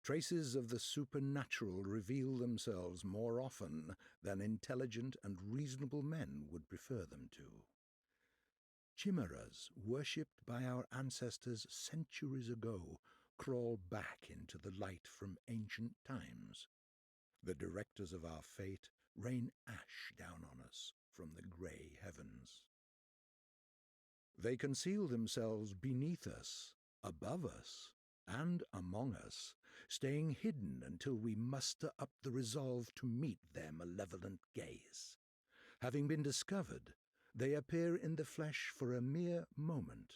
Traces of the supernatural reveal themselves more often than intelligent and reasonable men would prefer them to. Chimeras, worshipped by our ancestors centuries ago, crawl back into the light from ancient times. The directors of our fate rain ash down on us from the grey heavens. They conceal themselves beneath us, above us, and among us, staying hidden until we muster up the resolve to meet their malevolent gaze. Having been discovered, they appear in the flesh for a mere moment,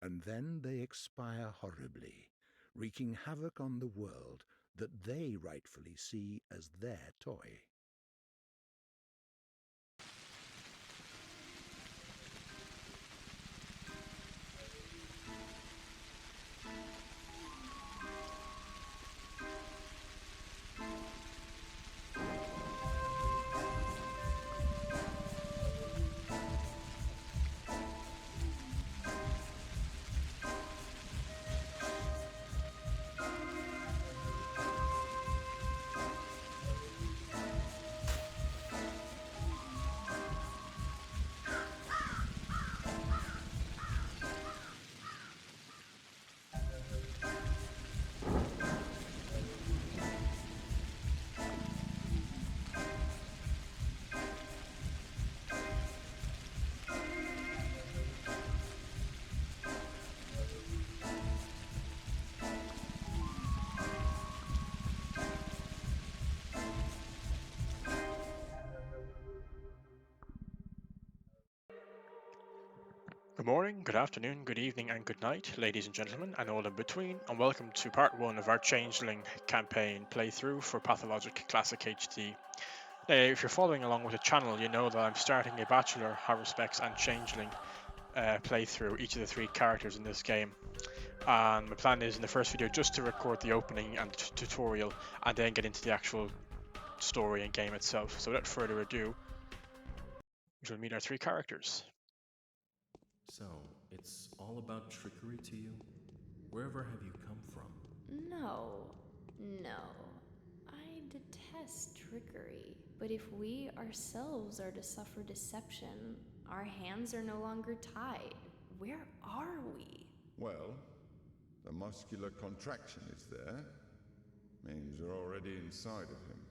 and then they expire horribly, wreaking havoc on the world that they rightfully see as their toy. Good morning, good afternoon, good evening, and good night, ladies and gentlemen, and all in between, and welcome to part 1 of our Changeling campaign playthrough for Pathologic Classic HD. Now, if you're following along with the channel, you know that I'm starting a Bachelor, Harvespecs, and Changeling playthrough, each of the 3 characters in this game. And my plan is in the first video just to record the opening and tutorial, and then get into the actual story and game itself. So without further ado, we will meet our 3 characters. So, it's all about trickery to you? Wherever have you come from? No. I detest trickery. But if we ourselves are to suffer deception, our hands are no longer tied. Where are we? Well, the muscular contraction is there. Means you're already inside of him.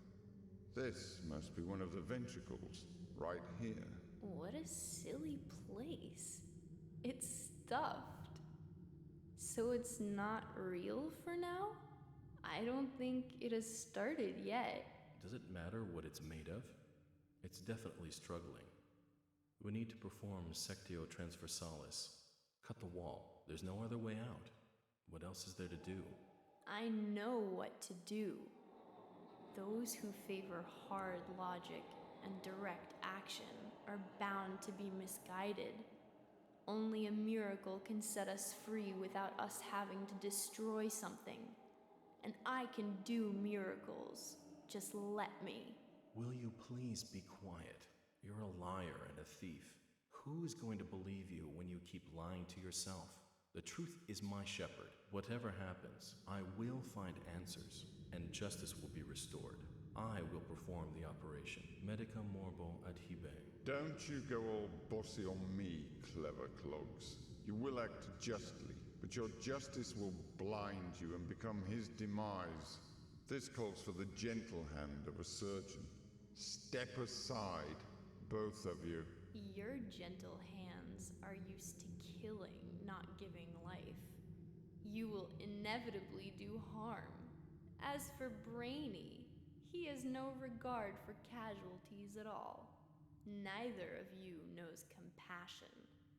This must be one of the ventricles, right here. What a silly place. It's stuffed. So it's not real for now? I don't think it has started yet. Does it matter what it's made of? It's definitely struggling. We need to perform sectio transversalis. Cut the wall. There's no other way out. What else is there to do? I know what to do. Those who favor hard logic and direct action are bound to be misguided. Only a miracle can set us free without us having to destroy something. And I can do miracles. Just let me. Will you please be quiet? You're a liar and a thief. Who is going to believe you when you keep lying to yourself? The truth is my shepherd. Whatever happens, I will find answers, and justice will be restored. I will perform the operation. Medica morbo adhibe. Don't you go all bossy on me, clever clogs. You will act justly, but your justice will blind you and become his demise. This calls for the gentle hand of a surgeon. Step aside, both of you. Your gentle hands are used to killing, not giving life. You will inevitably do harm. As for Brainy, he has no regard for casualties at all. Neither of you knows compassion.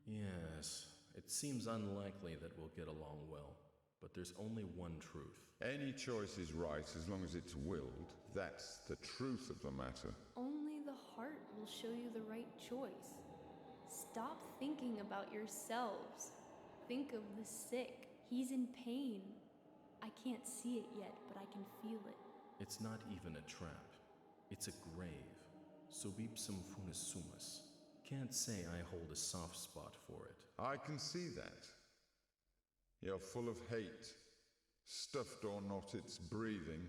Yes, it seems unlikely that we'll get along well, but there's only one truth. Any choice is right as long as it's willed. That's the truth of the matter. Only the heart will show you the right choice. Stop thinking about yourselves. Think of the sick. He's in pain. I can't see it yet, but I can feel it. It's not even a trap. It's a grave. Subipsum funis sumus. Can't say I hold a soft spot for it. I can see that. You're full of hate. Stuffed or not, it's breathing.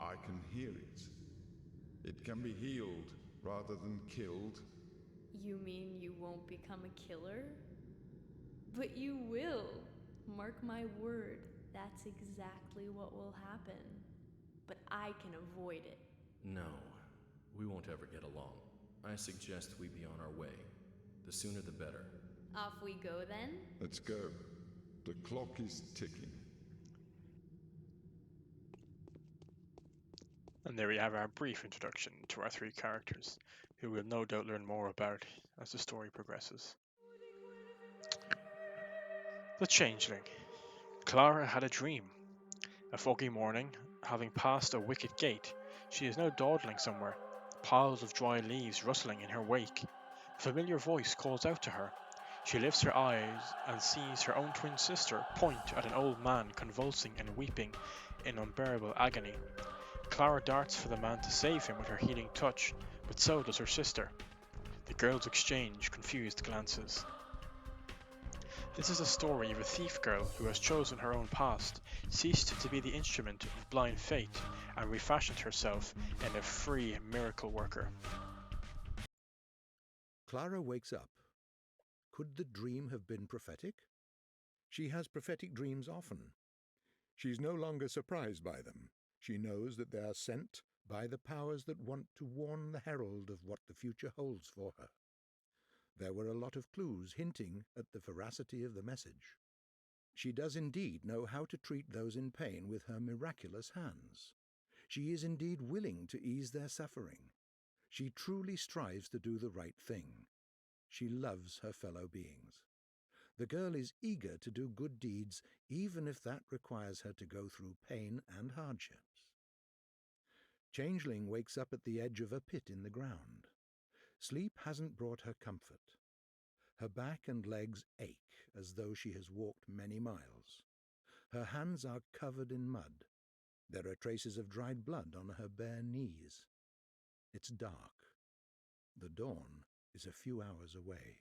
I can hear it. It can be healed rather than killed. You mean you won't become a killer? But you will. Mark my word, that's exactly what will happen. But I can avoid it. No, we won't ever get along. I suggest we be on our way. The sooner the better. Off we go then? Let's go. The clock is ticking. And there we have our brief introduction to our three characters, who we'll no doubt learn more about as the story progresses. The Changeling. Clara had a dream. A foggy morning, having passed a wicket gate, she is now dawdling somewhere, piles of dry leaves rustling in her wake. A familiar voice calls out to her. She lifts her eyes and sees her own twin sister point at an old man convulsing and weeping in unbearable agony. Clara darts for the man to save him with her healing touch, but so does her sister. The girls exchange confused glances. This is a story of a thief girl who has chosen her own past, ceased to be the instrument of blind fate, and refashioned herself in a free miracle worker. Clara wakes up. Could the dream have been prophetic? She has prophetic dreams often. She's no longer surprised by them. She knows that they are sent by the powers that want to warn the herald of what the future holds for her. There were a lot of clues hinting at the veracity of the message. She does indeed know how to treat those in pain with her miraculous hands. She is indeed willing to ease their suffering. She truly strives to do the right thing. She loves her fellow beings. The girl is eager to do good deeds, even if that requires her to go through pain and hardships. Changeling wakes up at the edge of a pit in the ground. Sleep hasn't brought her comfort. Her back and legs ache as though she has walked many miles. Her hands are covered in mud. There are traces of dried blood on her bare knees. It's dark. The dawn is a few hours away.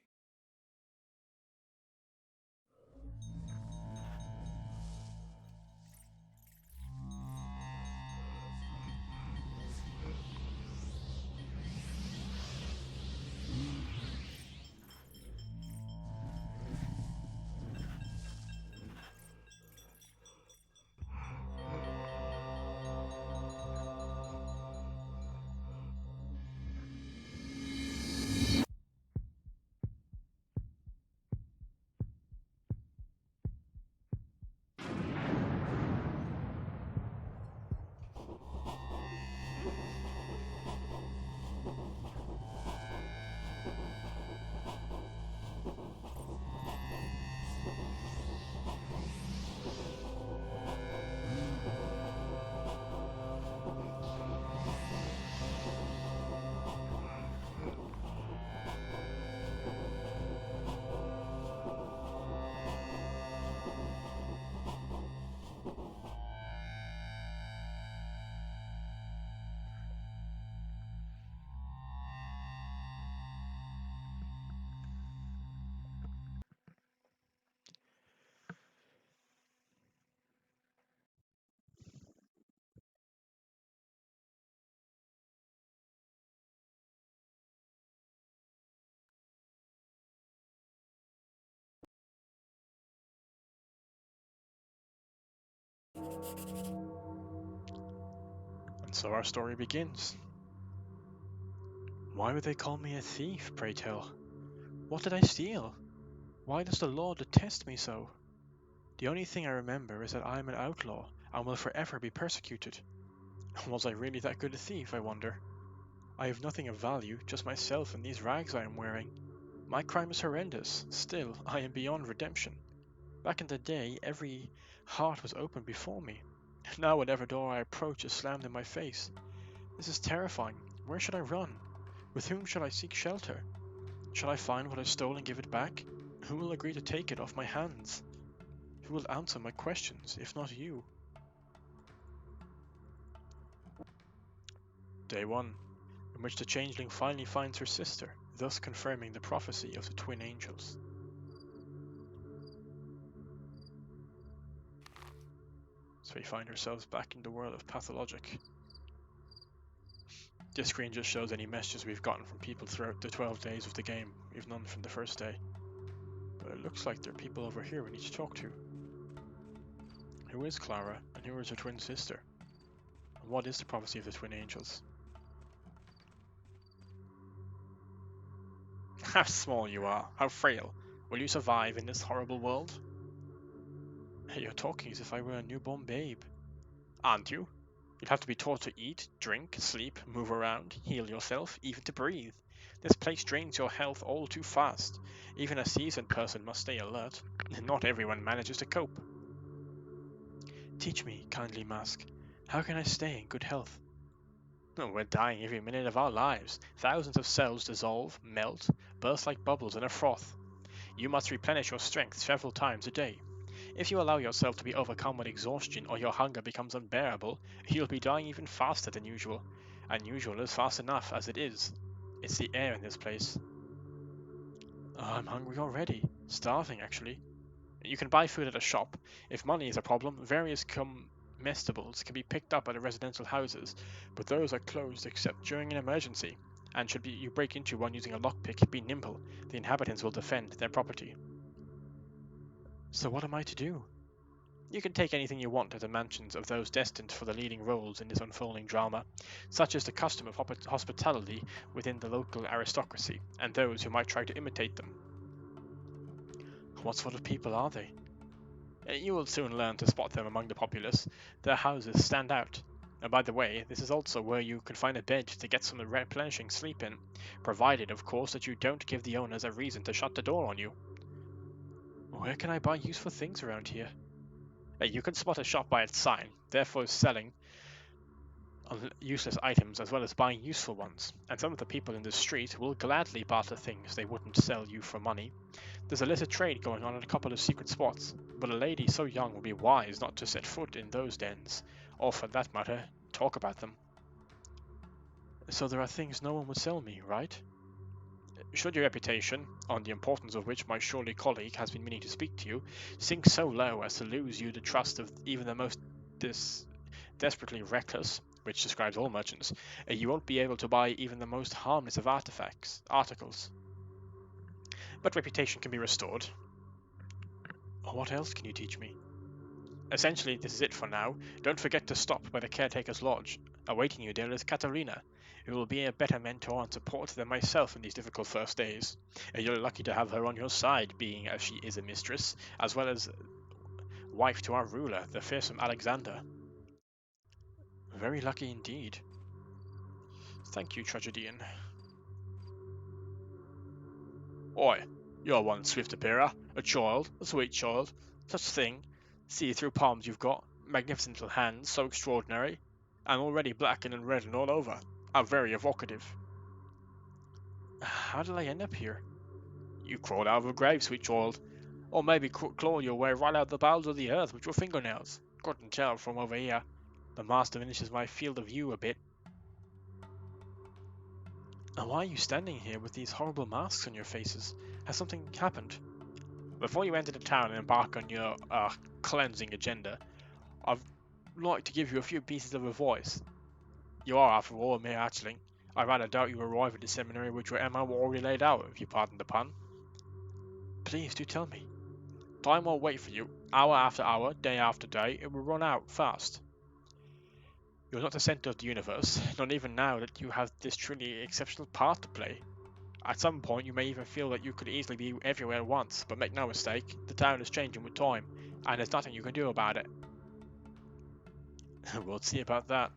And so our story begins. Why would they call me a thief, pray tell? What did I steal? Why does the law detest me so? The only thing I remember is that I am an outlaw and will forever be persecuted. Was I really that good a thief, I wonder? I have nothing of value, just myself and these rags I am wearing. My crime is horrendous, still I am beyond redemption. Back in the day, every heart was open before me. Now whatever door I approach is slammed in my face. This is terrifying. Where should I run? With whom shall I seek shelter? Shall I find what I stole and give it back? Who will agree to take it off my hands? Who will answer my questions, if not you? Day 1, in which the Changeling finally finds her sister, thus confirming the prophecy of the twin angels. So we find ourselves back in the world of Pathologic. This screen just shows any messages we've gotten from people throughout the 12 days of the game. We've none from the first day. But it looks like there are people over here we need to talk to. Who is Clara, and who is her twin sister? And what is the prophecy of the twin angels? How small you are, how frail. Will you survive in this horrible world? You're talking as if I were a newborn babe. Aren't you? You'll have to be taught to eat, drink, sleep, move around, heal yourself, even to breathe. This place drains your health all too fast. Even a seasoned person must stay alert. Not everyone manages to cope. Teach me, kindly Mask. How can I stay in good health? We're dying every minute of our lives. Thousands of cells dissolve, melt, burst like bubbles in a froth. You must replenish your strength several times a day. If you allow yourself to be overcome with exhaustion or your hunger becomes unbearable, you'll be dying even faster than usual. And usual is fast enough as it is. It's the air in this place. Oh, I'm hungry already. Starving, actually. You can buy food at a shop. If money is a problem, various comestibles can be picked up at residential houses, but those are closed except during an emergency. And should you break into one using a lockpick, be nimble. The inhabitants will defend their property. So what am I to do? You can take anything you want to the mansions of those destined for the leading roles in this unfolding drama, such as the custom of hospitality within the local aristocracy, and those who might try to imitate them. What sort of people are they? You will soon learn to spot them among the populace. Their houses stand out. And by the way, this is also where you can find a bed to get some replenishing sleep in, provided, of course, that you don't give the owners a reason to shut the door on you. Where can I buy useful things around here? You can spot a shop by its sign, therefore selling useless items as well as buying useful ones, and some of the people in the street will gladly barter things they wouldn't sell you for money. There's illicit trade going on in a couple of secret spots, but a lady so young would be wise not to set foot in those dens, or for that matter, talk about them. So there are things no one would sell me, right? Should your reputation, on the importance of which my surly colleague has been meaning to speak to you, sink so low as to lose you the trust of even the most desperately reckless, which describes all merchants, you won't be able to buy even the most harmless of articles. But reputation can be restored. What else can you teach me? Essentially, this is it for now. Don't forget to stop by the caretaker's lodge. Awaiting you there is Katarina, who will be a better mentor and support than myself in these difficult first days. You're lucky to have her on your side, being as she is a mistress, as well as wife to our ruler, the fearsome Alexander. Very lucky indeed. Thank you, tragedian. Oi, you're one swift appearer, a child, a sweet child, such thing. See through palms you've got, magnificent little hands, so extraordinary, and already blackened and reddened all over. How very evocative. How did I end up here? You crawled out of a grave, sweet child, or maybe clawed your way right out the bowels of the earth with your fingernails. Couldn't tell from over here. The mask diminishes my field of view a bit. And why are you standing here with these horrible masks on your faces? Has something happened? Before you enter the town and embark on your cleansing agenda, I'd like to give you a few pieces of advice. You are, after all, a mere hatchling. I rather doubt you arrive at the seminary with your MO already laid out, if you pardon the pun. Please do tell me. Time will wait for you, hour after hour, day after day. It will run out fast. You're not the center of the universe, not even now that you have this truly exceptional part to play. At some point, you may even feel that you could easily be everywhere at once, but make no mistake, the town is changing with time, and there's nothing you can do about it. We'll see about that.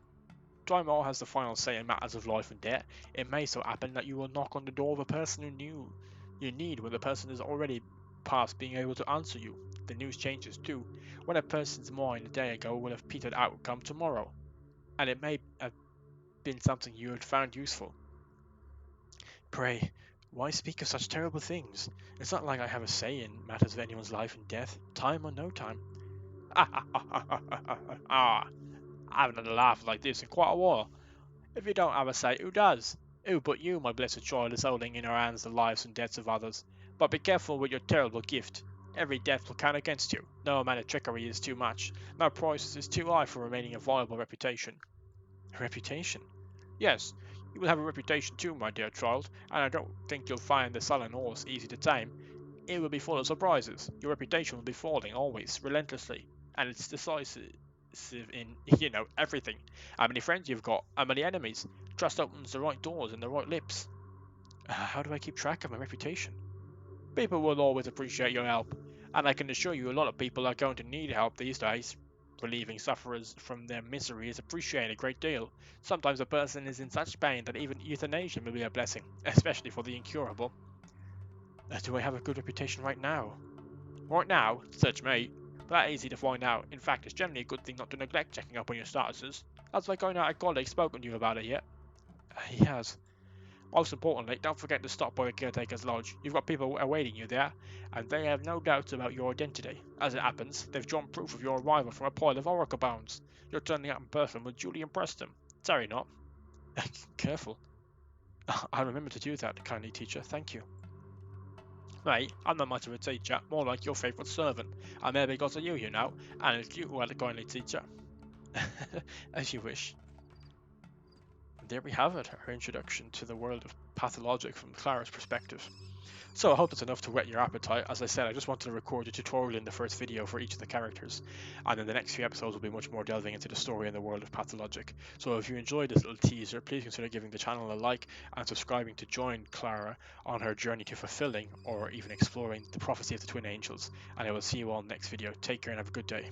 Time has the final say in matters of life and death. It may so happen that you will knock on the door of a person you need when the person is already past being able to answer you. The news changes too. When a person's mind a day ago will have petered out come tomorrow, and it may have been something you had found useful. Pray, why speak of such terrible things? It's not like I have a say in matters of anyone's life and death, time or no time. I haven't had a laugh like this in quite a while. If you don't have a say, who does? Who but you, my blessed child, is holding in her hands the lives and deaths of others? But be careful with your terrible gift. Every death will count against you. No amount of trickery is too much. No price is too high for remaining a viable reputation. A reputation? Yes, you will have a reputation too, my dear child, and I don't think you'll find the sullen horse easy to tame. It will be full of surprises. Your reputation will be falling always, relentlessly, and it's decisive in, everything. How many friends you've got, how many enemies. Trust opens the right doors and the right lips. How do I keep track of my reputation? People will always appreciate your help, and I can assure you a lot of people are going to need help these days. Relieving sufferers from their misery is appreciated a great deal. Sometimes a person is in such pain that even euthanasia may be a blessing, especially for the incurable. Do I have a good reputation right now? Right now, search me. But that's easy to find out. In fact, it's generally a good thing not to neglect checking up on your statuses. Has my going out colleague spoken to you about it yet? He has. Most importantly, don't forget to stop by the caretaker's lodge. You've got people awaiting you there, and they have no doubts about your identity. As it happens, they've drawn proof of your arrival from a pile of oracle bones. Your turning up in person will duly impress them. Sorry not. Careful. I'll remember to do that, kindly teacher. Thank you. Mate, I'm not much of a teacher, more like your favourite servant. I'm here because of you, and it's you who are the kindly teacher. As you wish. There we have it, our introduction to the world of Pathologic from Clara's perspective. So I hope that's enough to whet your appetite. As I said, I just wanted to record a tutorial in the first video for each of the characters, and then the next few episodes will be much more delving into the story and the world of Pathologic. So if you enjoyed this little teaser, please consider giving the channel a like and subscribing to join Clara on her journey to fulfilling or even exploring the prophecy of the twin angels. And I will see you all next video. Take care and have a good day.